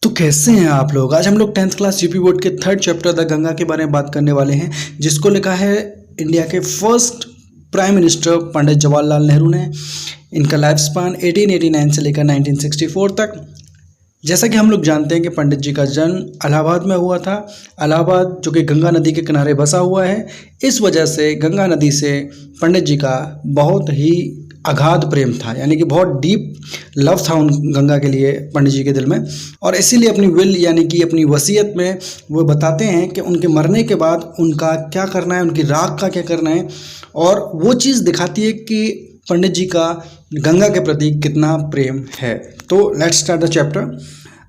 तो कैसे हैं आप लोग। आज हम लोग 10th क्लास यूपी बोर्ड के थर्ड चैप्टर द गंगा के बारे में बात करने वाले हैं, जिसको लिखा है इंडिया के first prime minister Pandit Jawaharlal Nehru ने। इनका लाइफ स्पान 1889 से लेकर 1964 तक। जैसा कि हम लोग जानते हैं कि पंडित जी का जन्म इलाहाबाद में हुआ था। इलाहाबाद जो कि गंगा नदी के किनारे बसा हुआ है, इस वजह से गंगा नदी से पंडित जी का बहुत ही अगाध प्रेम था, यानी कि बहुत डीप लव था उन गंगा के लिए पंडित जी के दिल में। और इसीलिए अपनी विल यानी कि अपनी वसीयत में वो बताते हैं कि उनके मरने के बाद उनका क्या करना है, उनकी राख का क्या करना है। और वो चीज़ दिखाती है कि पंडित जी का गंगा के प्रति कितना प्रेम है। तो let's start the chapter.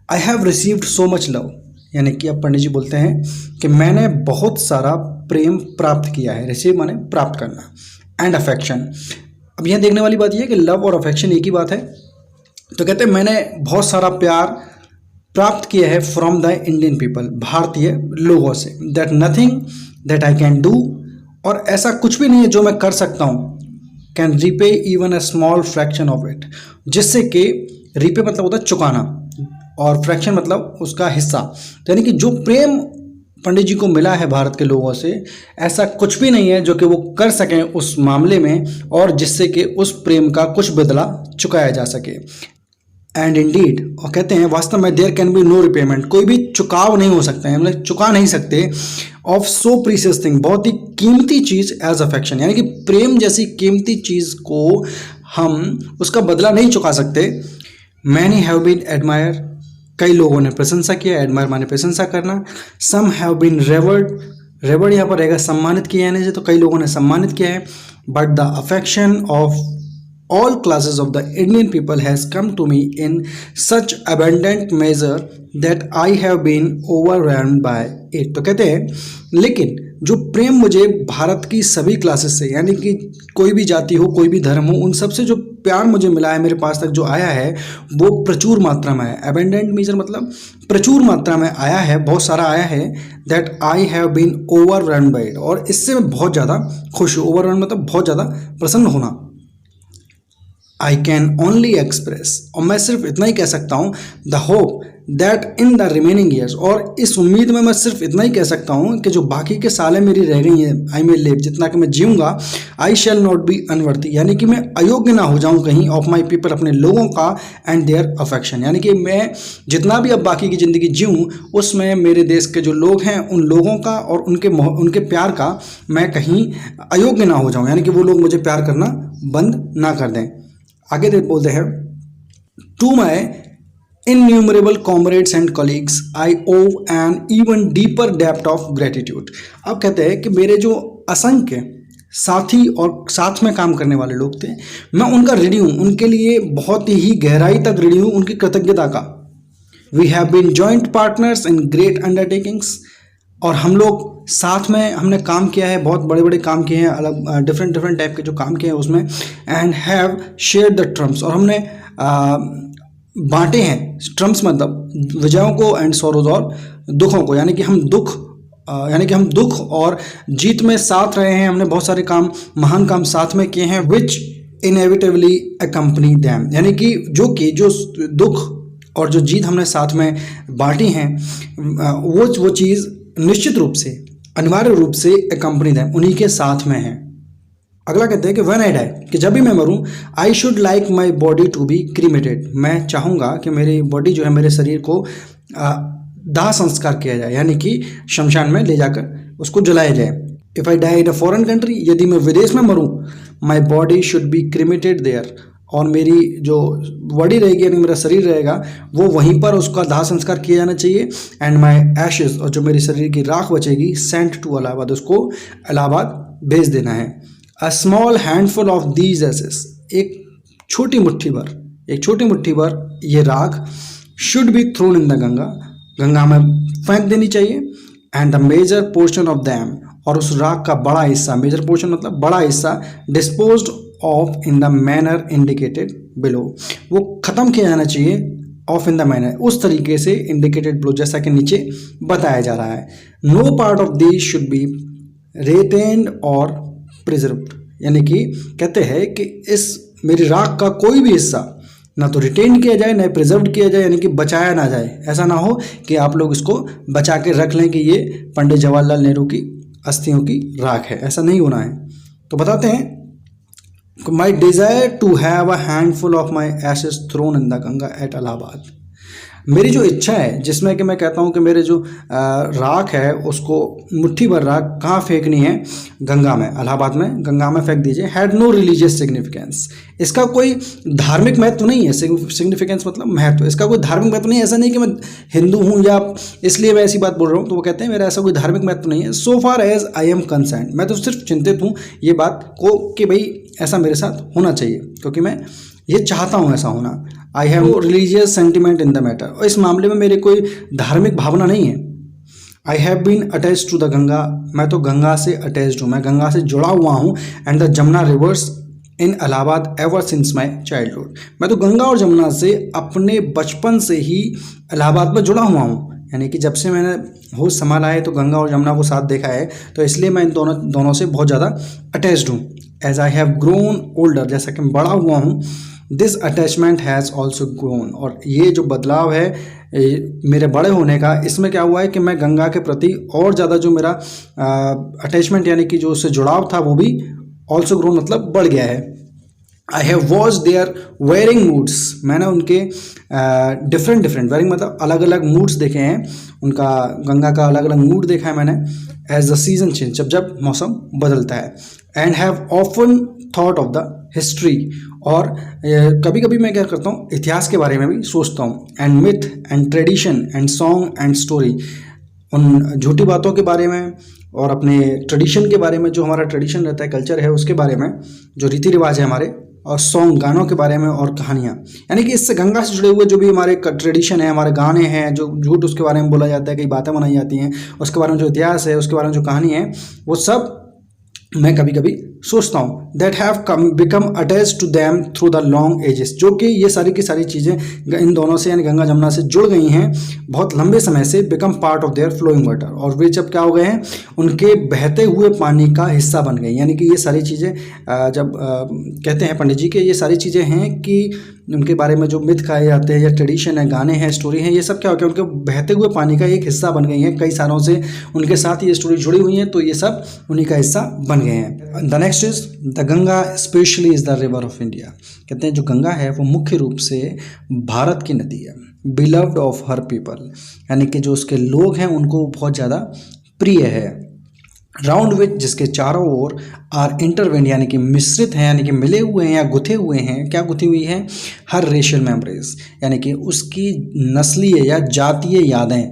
I have received so much love, यानी कि अब पंडित जी बोलते हैं कि मैंने बहुत सारा प्रेम प्राप्त किया है। रिसीव माने प्राप्त करना, एंड अफेक्शन। अब यहाँ देखने वाली बात यह है कि लव और अफेक्शन एक ही बात है। तो कहते हैं मैंने बहुत सारा प्यार प्राप्त किया है फ्रॉम द इंडियन पीपल, भारतीय लोगों से। That nothing that I can do, और ऐसा कुछ भी नहीं है जो मैं कर सकता हूँ, can repay even a small fraction of it. जिससे कि रीपे मतलब होता है चुकाना, और फ्रैक्शन मतलब उसका हिस्सा। तो यानी कि जो प्रेम पंडित जी को मिला है भारत के लोगों से, ऐसा कुछ भी नहीं है जो कि वो कर सकें उस मामले में, और जिससे कि उस प्रेम का कुछ बदला चुकाया जा सके। एंड इंडीड, और कहते हैं वास्तव में there can be no repayment, कोई भी चुकाव नहीं हो सकता है, मतलब चुका नहीं सकते, ऑफ सो प्रीशियस थिंग, बहुत ही कीमती चीज़ एज अफेक्शन, यानी कि प्रेम जैसी कीमती चीज़ को हम उसका बदला नहीं चुका सकते। मैनी हैव बीन एडमायर, कई लोगों ने प्रशंसा किया। एडमायर माने प्रशंसा करना। Some have been reward, reward यहाँ पर रहेगा सम्मानित किया जाने से, तो कई लोगों ने सम्मानित किया है। But the affection of all classes of the Indian people has come to me in such abundant measure that I have been overwhelmed by it। तो कहते हैं लेकिन जो प्रेम मुझे भारत की सभी क्लासेस से, यानी कि कोई भी जाति हो, कोई भी धर्म हो, उन सब से जो प्यार मुझे मिला है, मेरे पास तक जो आया है, वो प्रचुर मात्रा में है। एबेंडेंट मेजर मतलब प्रचुर मात्रा में आया है, बहुत सारा आया है। That I have been overwhelmed by it, और इससे मैं बहुत ज़्यादा खुश हूँ। ओवरवेल्म्ड मतलब बहुत ज़्यादा प्रसन्न होना। आई कैन ओनली एक्सप्रेस, और मैं सिर्फ इतना ही कह सकता हूँ, the hope that in the remaining years, और इस उम्मीद में मैं सिर्फ इतना ही कह सकता हूँ कि जो बाकी के सालें मेरी रह गई हैं, आई मे लिव, जितना कि मैं जीऊँगा, आई शैल नॉट बी अनवर्दी, यानी कि मैं अयोग्य ना हो जाऊँ कहीं, ऑफ माई पीपल, अपने लोगों का, एंड देयर अफेक्शन, यानी कि मैं जितना भी अब बाकी की ज़िंदगी जीऊँ, उसमें मेरे देश के जो लोग हैं उन लोगों का और उनके प्यार का मैं कहीं अयोग्य ना हो जाऊँ, यानी कि वो लोग मुझे प्यार करना बंद ना कर दें। आगे बोलते हैं to my innumerable comrades and colleagues I owe an even deeper depth of gratitude. अब कहते हैं कि मेरे जो असंख्य साथी और साथ में काम करने वाले लोग थे, मैं उनका ऋणी हूँ, उनके लिए बहुत ही गहराई तक ऋणी हूँ, उनकी कृतज्ञता का। We have been joint partners in great undertakings, और हम लोग साथ में हमने काम किया है, बहुत बड़े बड़े काम किए हैं, अलग डिफरेंट टाइप के जो काम किए हैं उसमें। And have share the Trump's, और हमने बांटे हैं ट्रम्प्स मतलब विजयों को, एंड सोरोज और दुखों को, यानी कि हम दुख और जीत में साथ रहे हैं। हमने बहुत सारे काम, महान काम साथ में किए हैं। विच इनएविटेबली अकम्पनी दैम, यानी कि जो दुख और जो जीत हमने साथ में बांटी हैं, वो चीज़ निश्चित रूप से, अनिवार्य रूप से अकम्पनी दैम, उन्हीं के साथ में है। अगला कहते हैं कि व्हेन आई डाई, कि जब भी मैं मरूं, I should like my body to be cremated, मैं चाहूँगा कि मेरी बॉडी जो है, मेरे शरीर को दाह संस्कार किया जाए, यानी कि शमशान में ले जाकर उसको जलाया जाए। If I die in a foreign country, यदि मैं विदेश में मरूं, my body should be cremated there, और मेरी जो बॉडी रहेगी, यानी मेरा शरीर रहेगा, वो वहीं पर उसका दाह संस्कार किया जाना चाहिए। एंड माई एशेज, और जो मेरे शरीर की राख बचेगी, सेंट टू इलाहाबाद, उसको इलाहाबाद भेज देना है। A small handful of these ashes, एक छोटी मुट्ठी भर ये राख, should be thrown in the Ganga, Ganga में फेंक देनी चाहिए। And the major portion of them, और उस राख का बड़ा हिस्सा, मेजर पोर्शन मतलब बड़ा हिस्सा, disposed of in the manner indicated below, वो ख़त्म किया जाना चाहिए, ऑफ इन द मैनर, उस तरीके से इंडिकेटेड बिलो, जैसा कि नीचे बताया जा रहा है। No part of this should be retained और प्रिजर्व्ड, यानी कि कहते हैं कि इस मेरी राख का कोई भी हिस्सा ना तो रिटेन किया जाए, ना प्रिजर्व किया जाए, यानी कि बचाया ना जाए। ऐसा ना हो कि आप लोग इसको बचा के रख लें कि ये पंडित जवाहरलाल नेहरू की अस्थियों की राख है, ऐसा नहीं होना है। तो बताते हैं, my desire to have a handful of my ashes thrown in the Ganga at Allahabad. मेरी जो इच्छा है, जिसमें कि मैं कहता हूँ कि मेरे जो राख है उसको मुट्ठी भर राख कहाँ फेंकनी है, गंगा में, इलाहाबाद में गंगा में फेंक दीजिए। हैड नो रिलीजियस सिग्निफिकेंस, इसका कोई धार्मिक महत्व नहीं है। सिग्निफिकेंस मतलब महत्व, इसका कोई धार्मिक महत्व नहीं है। ऐसा नहीं कि मैं हिंदू हूँ या इसलिए मैं ऐसी बात बोल रहा हूँ। तो वो कहते हैं मेरा ऐसा कोई धार्मिक महत्व नहीं है। So far as I am concerned, मैं तो सिर्फ चिंतित हूँ ये बात को कि भाई ऐसा मेरे साथ होना चाहिए, क्योंकि मैं ये चाहता हूँ ऐसा होना। I have no religious sentiment in the matter, और इस मामले में मेरी कोई धार्मिक भावना नहीं है। I have been attach to the Ganga, मैं तो गंगा से अटैच्ड हूँ, मैं गंगा से जुड़ा हुआ हूँ। And the Jamuna reverse in Allahabad ever since my childhood, मैं तो गंगा और जमुना से अपने बचपन से ही इलाहाबाद में जुड़ा हुआ हूँ। यानी कि जब से मैंने होश संभाला है तो गंगा और जमुना को साथ देखा है, तो इसलिए मैं इन दोनों से बहुत ज़्यादा अटैच्ड हूँ। As I have grown older, जैसा कि मैं बड़ा हुआ हूँ, this attachment has also grown, और ये जो बदलाव है मेरे बड़े होने का, इसमें क्या हुआ है कि मैं गंगा के प्रति और ज़्यादा जो मेरा अटैचमेंट यानी कि जो उससे जुड़ाव था वो भी ऑल्सो ग्रोन मतलब बढ़ गया है। I have watch their varying moods, मैंने उनके डिफरेंट वेयरिंग मतलब अलग अलग मूड्स देखे हैं, उनका गंगा का अलग अलग मूड देखा है मैंने। एज द सीजन चेंज, जब जब मौसम बदलता है। And have often thought of the history, और कभी कभी मैं क्या करता हूँ, इतिहास के बारे में भी सोचता हूँ। And myth and tradition and song and story, उन झूठी बातों के बारे में और अपने ट्रेडिशन के बारे में, जो हमारा ट्रेडिशन रहता है, कल्चर है, उसके बारे में, जो रीति रिवाज है हमारे, और सॉन्ग गानों के बारे में और कहानियाँ। यानी कि इससे गंगा से जुड़े हुए जो भी हमारे ट्रेडिशन है, हमारे गाने हैं, जो झूठ उसके बारे में बोला जाता है, कई बातें बनाई जाती हैं, उसके बारे में जो इतिहास है, उसके बारे में जो कहानी है, वो सब मैं कभी कभी सोचता हूँ। That have become attach to them through the long ages, जो कि ये सारी की सारी चीज़ें इन दोनों से यानी गंगा जमुना से जुड़ गई हैं बहुत लंबे समय से। Become part of their flowing water, और वे जब क्या हो गए हैं, उनके बहते हुए पानी का हिस्सा बन गई। यानी कि ये सारी चीज़ें जब कहते हैं पंडित जी के ये सारी चीज़ें हैं कि उनके बारे में जो मिथ खाए जाते हैं या ट्रेडिशन है, गाने हैं, स्टोरी हैं, ये सब क्या हो गया, उनके बहते हुए पानी का एक हिस्सा बन गई हैं। कई सालों से उनके साथ ये स्टोरी जुड़ी हुई है, तो ये सब उन्हीं का हिस्सा बन गए हैं। The next is the Ganga specially is the river of India. कहते हैं जो गंगा है वो मुख्य रूप से भारत की नदी है। बिलव्ड ऑफ हर पीपल, यानी कि जो उसके लोग हैं उनको बहुत ज़्यादा प्रिय है। राउंड विच, जिसके चारों ओर, आर इंटरवेंड, यानी कि मिश्रित हैं, यानी कि मिले हुए हैं या गुथे हुए हैं। क्या गुथी हुई है, हर रेशियल मेमोरीज, यानी कि उसकी नस्लीय या जातीय यादें,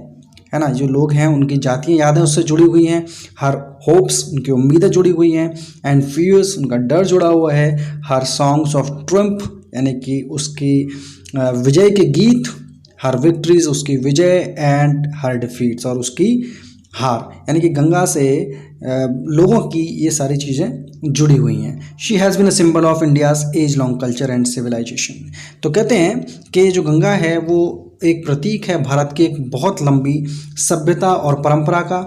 है ना, जो लोग हैं उनकी जातीय यादें उससे जुड़ी हुई हैं। हर होप्स, उनकी उम्मीदें जुड़ी हुई हैं। एंड फियर्स, उनका डर जुड़ा हुआ है। हर सॉन्ग्स ऑफ ट्रम्प, यानी कि उसकी विजय के गीत। हर विक्ट्रीज, उसकी विजय। एंड हर डिफीट्स, और उसकी हार, यानी कि गंगा से लोगों की ये सारी चीज़ें जुड़ी हुई हैं। She has been a symbol of India's age long culture and civilisation. तो कहते हैं कि जो गंगा है वो एक प्रतीक है भारत की एक बहुत लंबी सभ्यता और परंपरा का।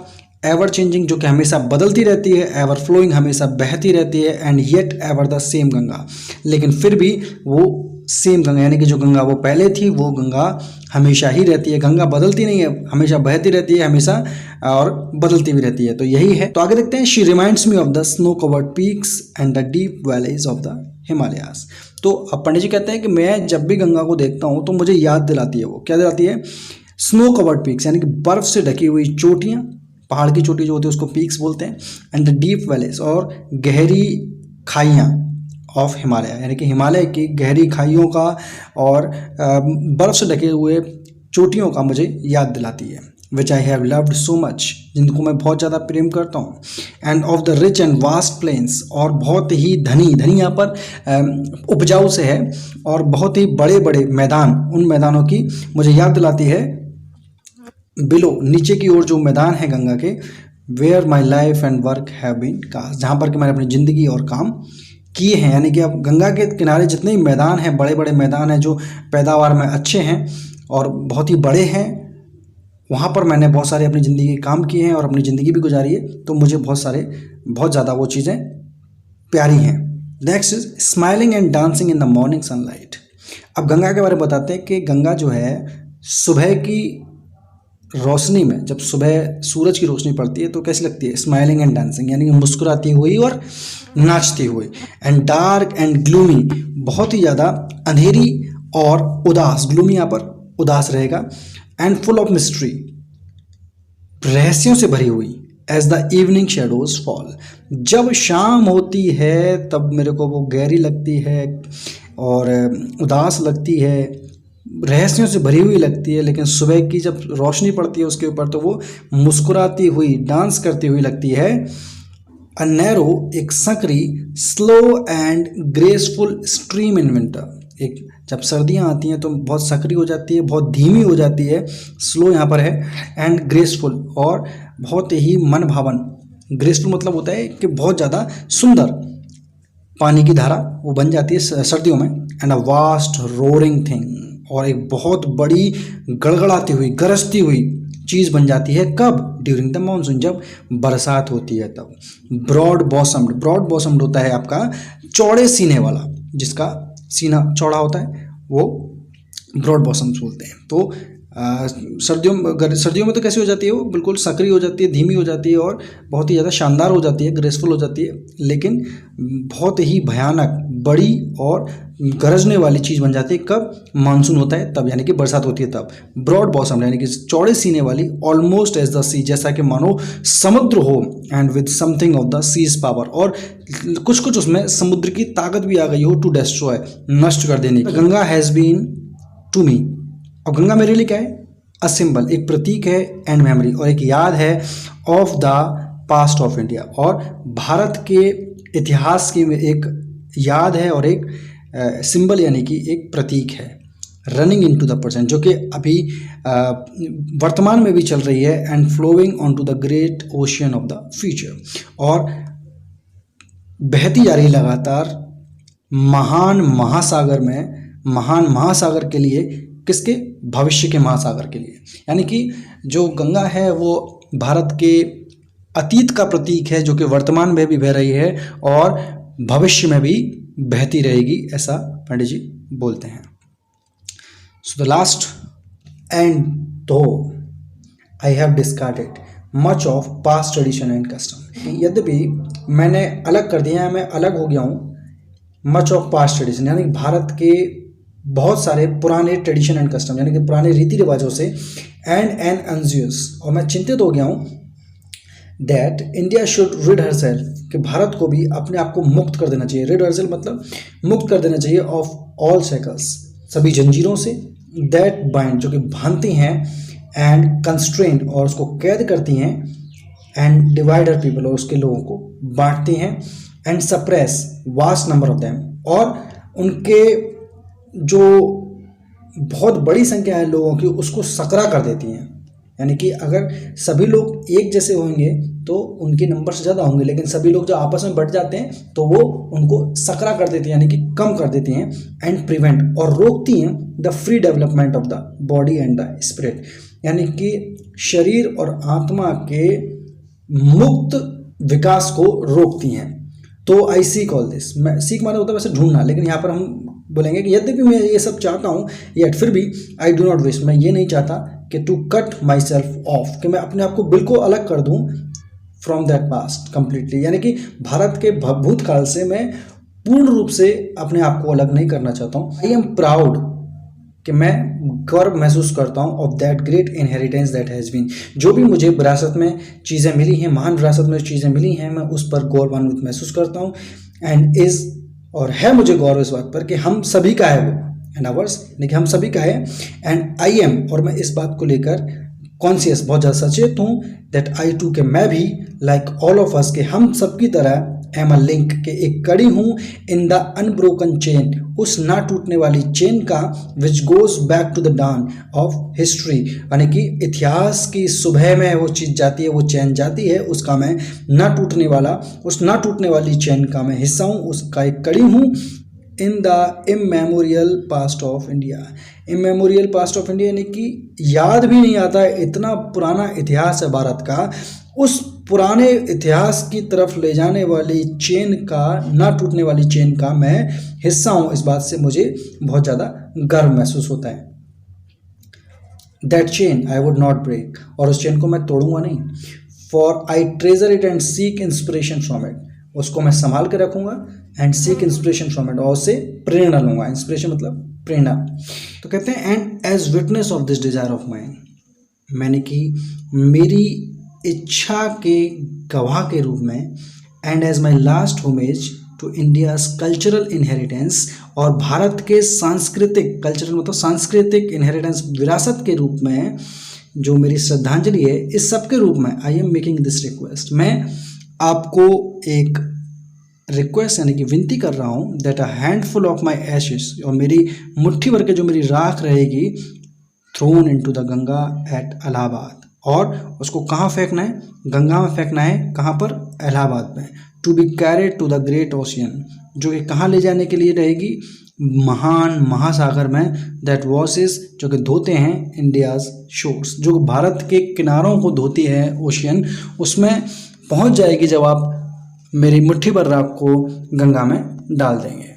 एवर चेंजिंग, जो कि हमेशा बदलती रहती है। एवर फ्लोइंग, हमेशा बहती रहती है। And yet ever the same Ganga, लेकिन फिर भी वो सेम गंगा, यानी कि जो गंगा वो पहले थी वो गंगा हमेशा ही रहती है। गंगा बदलती नहीं है, हमेशा बहती रहती है, हमेशा और बदलती भी रहती है। तो यही है। तो आगे देखते हैं। She reminds me of the snow covered peaks and the deep valleys of the Himalayas. तो अब पंडित जी कहते हैं कि मैं जब भी गंगा को देखता हूँ तो मुझे याद दिलाती है। वो क्या दिलाती है, स्नो कवर्ड पीक्स, यानी कि बर्फ से ढकी हुई चोटियाँ, पहाड़ की चोटी जो होती है उसको पीक्स बोलते हैं। एंड द डीप वैलीज, और गहरी खाइयाँ ऑफ हिमालय, यानी कि हिमालय की गहरी खाइयों का और बर्फ से ढके हुए चोटियों का मुझे याद दिलाती है। Which I have loved so much, जिनको मैं बहुत ज़्यादा प्रेम करता हूँ। And of the rich and vast plains, और बहुत ही धनी यहाँ पर उपजाऊ से है, और बहुत ही बड़े बड़े मैदान, उन मैदानों की मुझे याद दिलाती है। बिलो, नीचे की ओर जो मैदान है गंगा के, where my life and work have been cast, जहाँ पर कि मैंने अपनी ज़िंदगी और काम किए हैं। यानी कि अब गंगा के किनारे जितने भी मैदान हैं, बड़े बड़े मैदान हैं जो पैदावार में अच्छे हैं और बहुत ही बड़े हैं, वहाँ पर मैंने बहुत सारे अपनी ज़िंदगी के काम किए हैं और अपनी ज़िंदगी भी गुजारी है। तो मुझे बहुत ज़्यादा वो चीज़ें प्यारी हैं। Next is smiling and dancing in the morning sunlight. अब गंगा के बारे में बताते हैं कि गंगा जो है सुबह की रोशनी में, जब सुबह सूरज की रोशनी पड़ती है तो कैसी लगती है, स्माइलिंग एंड डांसिंग, यानी कि मुस्कुराती हुई और नाचती हुई। एंड डार्क एंड ग्लूमी, बहुत ही ज़्यादा अंधेरी और उदास, ग्लूमी यहाँ पर उदास रहेगा। एंड फुल ऑफ मिस्ट्री, रहस्यों से भरी हुई। As the evening shadows fall, जब शाम होती है तब मेरे को वो गहरी लगती है और उदास लगती है, रहस्यों से भरी हुई लगती है। लेकिन सुबह की जब रोशनी पड़ती है उसके ऊपर तो वो मुस्कुराती हुई, डांस करती हुई लगती है। अ नैरो, एक सकरी, slow and graceful stream in winter, एक जब सर्दियाँ आती हैं तो बहुत सकरी हो जाती है, बहुत धीमी हो जाती है, स्लो यहाँ पर है, एंड ग्रेसफुल, और बहुत ही मन भावन। ग्रेसफुल मतलब होता है कि बहुत ज़्यादा सुंदर पानी की धारा वो बन जाती है सर्दियों में। And a vast roaring thing, और एक बहुत बड़ी गड़गड़ाती हुई, गरजती हुई चीज़ बन जाती है। कब? ड्यूरिंग द मानसून, जब बरसात होती है तब। ब्रॉड बॉसम्ड, ब्रॉड बॉसम्ड होता है आपका चौड़े सीने वाला, जिसका सीना चौड़ा होता है वो ब्रॉड बॉसम्स बोलते हैं। तो सर्दियों में तो कैसी हो जाती है, वो बिल्कुल सक्रिय हो जाती है, धीमी हो जाती है और बहुत ही ज़्यादा शानदार हो जाती है, ग्रेसफुल हो जाती है। लेकिन बहुत ही भयानक, बड़ी और गरजने वाली चीज़ बन जाती है कब? मानसून होता है तब, यानी कि बरसात होती है तब। ब्रॉड बॉसम यानी कि चौड़े सीने वाली, ऑलमोस्ट एज द सी, जैसा कि मानो समुद्र हो, and with something of the sea's power, और कुछ कुछ उसमें समुद्र की ताकत भी आ गई हो, टू डिस्ट्रॉय, नष्ट कर देने की। Ganga has been to me, और गंगा मेरे लिए क्या है? अ सिंबल, एक प्रतीक है, एंड मेमोरी, और एक याद है, of the past of India, और भारत के इतिहास की एक याद है और एक सिंबल यानी कि एक प्रतीक है। Running in to the present, जो कि अभी वर्तमान में भी चल रही है, and flowing on to the great ocean of the future, और बहती जा रही लगातार महान महासागर में, महान महासागर के लिए, किसके? भविष्य के महासागर के लिए। यानी कि जो गंगा है वो भारत के अतीत का प्रतीक है, जो कि वर्तमान में भी बह रही है और भविष्य में भी बहती रहेगी, ऐसा पंडित जी बोलते हैं। सो द लास्ट, एंड दो I have discarded much of past tradition and custom, यद्यपि मैंने अलग कर दिया है, मैं अलग हो गया हूँ मच ऑफ पास्ट ट्रेडिशन, यानी भारत के बहुत सारे पुराने ट्रेडिशन एंड कस्टम, यानी कि पुराने रीति रिवाजों से, एंड एन एंजियस, और मैं चिंतित हो गया हूँ that India should rid herself, कि भारत को भी अपने आप को मुक्त कर देना चाहिए। रिड हरसेल्फ मतलब मुक्त कर देना चाहिए, ऑफ ऑल शैकल्स, सभी जंजीरों से, दैट बाइंड, जो कि बांधती हैं, एंड कंस्ट्रेन, और उसको कैद करती हैं, एंड डिवाइडर पीपल, और उसके लोगों को बांटती हैं, and suppress vast number of them, और उनके जो बहुत बड़ी संख्या है लोगों की उसको सकरा कर देती हैं। यानी कि अगर सभी लोग एक जैसे होंगे तो उनके नंबर से ज़्यादा होंगे, लेकिन सभी लोग जो आपस में बढ़ जाते हैं तो वो उनको सकरा कर देती हैं, यानी कि कम कर देती हैं। एंड प्रिवेंट, और रोकती हैं, the free development of the body and the spirit, यानी कि शरीर और आत्मा के मुक्त विकास को रोकती हैं। तो आई सीक ऑल दिस, मैं सीख माना होता है वैसे ढूंढना, लेकिन यहाँ पर हम बोलेंगे कि यद्यपि मैं ये सब चाहता हूँ, यट फिर भी आई डू नॉट विश, मैं ये नहीं चाहता कि to cut myself off, कि मैं अपने आप को बिल्कुल अलग कर दूँ फ्रॉम दैट पास्ट कंप्लीटली, यानी कि भारत के भूतकाल से मैं पूर्ण रूप से अपने आप को अलग नहीं करना चाहता हूँ। आई एम प्राउड, कि मैं गर्व महसूस करता हूँ of that great inheritance that has been, जो भी मुझे विरासत में चीज़ें मिली हैं, महान विरासत में चीज़ें मिली हैं, मैं उस पर गौरवान्वित महसूस करता हूँ। एंड इज़, और है मुझे गौरव इस बात पर कि हम सभी का है वो, एंड आवर्स, यानी कि हम सभी का है। एंड आई एम, और मैं इस बात को लेकर कॉन्शियस, बहुत ज़्यादा सचेत हूँ, दैट आई टू, के मैं भी, लाइक ऑल ऑफ अस, के हम सब की तरह, एम अ लिंक, के एक कड़ी हूँ, इन द अनब्रोकन चेन, उस ना टूटने वाली चेन का, which goes back to the dawn of history, यानी कि इतिहास की सुबह में वो चीज़ जाती है, वो चेन जाती है, उसका मैं ना टूटने वाला, उस ना टूटने वाली चेन का मैं हिस्सा हूँ, उसका एक कड़ी हूँ, in the immemorial past of India. Immemorial past of India यानी कि याद भी नहीं आता, इतना पुराना इतिहास है भारत का, उस पुराने इतिहास की तरफ ले जाने वाली चेन का, ना टूटने वाली चेन का मैं हिस्सा हूँ। इस बात से मुझे बहुत ज़्यादा गर्व महसूस होता है। That chain I would not break, और उस चेन को मैं तोड़ूंगा नहीं। For I treasure it and seek inspiration from it, उसको मैं संभाल के रखूंगा। And seek inspiration from it, और उससे प्रेरणा लूंगा। इंस्पिरेशन मतलब प्रेरणा। तो कहते हैं and as witness of this desire of mind, मैंने कि मेरी इच्छा के गवाह के रूप में, and as my last homage to India's cultural inheritance, और भारत के सांस्कृतिक, कल्चरल मतलब सांस्कृतिक इनहेरिटेंस, विरासत के रूप में जो मेरी श्रद्धांजलि है, इस सब के रूप में I am making this request, मैं आपको एक रिक्वेस्ट यानी कि विनती कर रहा हूँ, that a handful of my ashes, और मेरी मुट्ठी भर के जो मेरी राख रहेगी, thrown into the Ganga at Allahabad, और उसको कहाँ फेंकना है? गंगा में फेंकना है। कहाँ पर? इलाहाबाद में। To be carried to the great ocean, जो कि कहाँ ले जाने के लिए रहेगी? महान महासागर में। दैट वॉसेस, जो कि धोते हैं इंडियाज शोर्स, जो भारत के किनारों को धोती है ओशियन, उसमें पहुंच जाएगी जब आप मेरी मुट्ठी भर राख को गंगा में डाल देंगे।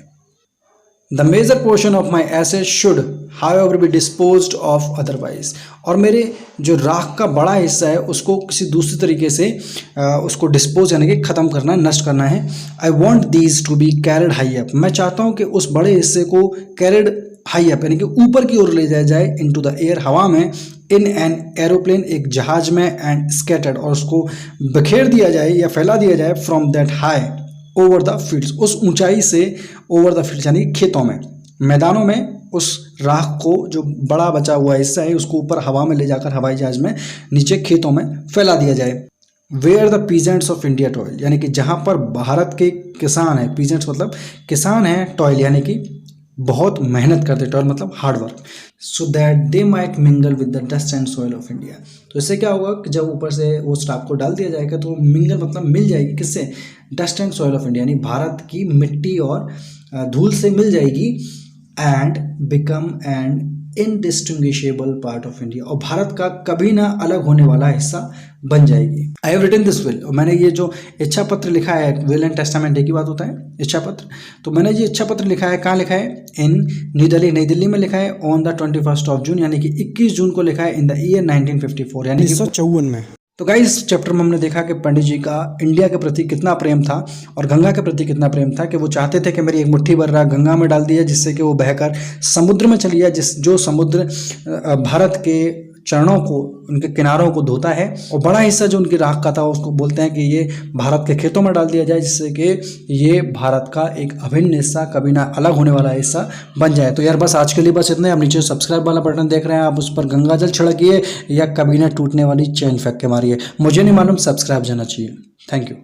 The major portion of my asset should however be disposed of otherwise, और मेरे जो राख का बड़ा हिस्सा है उसको किसी दूसरी तरीके से उसको डिस्पोज यानी कि ख़त्म करना है, नष्ट करना है। I want these two be carried high up, मैं चाहता हूँ कि उस बड़े हिस्से को कैरिड हाई अप यानी कि ऊपर की ओर ले जाया जाए, इनटू द एयर, हवा में, इन एन एरोप्लेन, एक जहाज में, एंड स्कैटर्ड, और उसको बिखेर दिया जाए या फैला दिया जाए, from that high over the fields, उस ऊंचाई से ओवर द फील्ड्स यानी खेतों में, मैदानों में, उस राख को जो बड़ा बचा हुआ हिस्सा है उसको ऊपर हवा में ले जाकर हवाई जहाज में नीचे खेतों में फैला दिया जाए। Where the peasants of India toil, यानी कि जहाँ पर भारत के किसान हैं, पीजेंट्स मतलब किसान हैं, टॉयल यानी कि बहुत मेहनत करते, टॉयल मतलब hard work, so that they might mingle with the dust and soil of India. तो इससे क्या होगा कि जब ऊपर से वो स्टाफ को डाल दिया जाएगा तो मिंगल मतलब मिल जाएगी, किससे? Dust and soil of India, यानी भारत की मिट्टी और धूल से मिल जाएगी, and become an indistinguishable part of India, और भारत का कभी ना अलग होने वाला हिस्सा बन जाएगी। I have written this will, मैंने ये जो इच्छा पत्र लिखा है, विल एंड टेस्टामेंट एक ही बात होता है, इच्छा पत्र। तो मैंने ये इच्छा पत्र लिखा है, कहाँ लिखा है? इन न्यू दिल्ली, नई दिल्ली में लिखा है, ऑन द 21 ऑफ जून, यानी कि 21 जून को लिखा है, इन द ईयर 1954 यानी 1954 में। तो गाइस इस चैप्टर में हमने देखा कि पंडित जी का इंडिया के प्रति कितना प्रेम था और गंगा के प्रति कितना प्रेम था, कि वो चाहते थे कि मेरी एक मुट्ठी भर राख गंगा में डाल दिया, जिससे कि वो बहकर समुद्र में चली जाए, जो समुद्र भारत के चरणों को, उनके किनारों को धोता है, और बड़ा हिस्सा जो उनकी राख का था उसको बोलते हैं कि ये भारत के खेतों में डाल दिया जाए, जिससे कि ये भारत का एक अभिन्न हिस्सा, कभी ना अलग होने वाला हिस्सा बन जाए। तो यार बस आज के लिए बस इतना ही। आप नीचे सब्सक्राइब वाला बटन देख रहे हैं, आप उस पर गंगा जल छिड़किए या कभी ना टूटने वाली चेन फेंक के मारिए, मुझे नहीं मालूम, सब्सक्राइब जाना चाहिए। Thank you.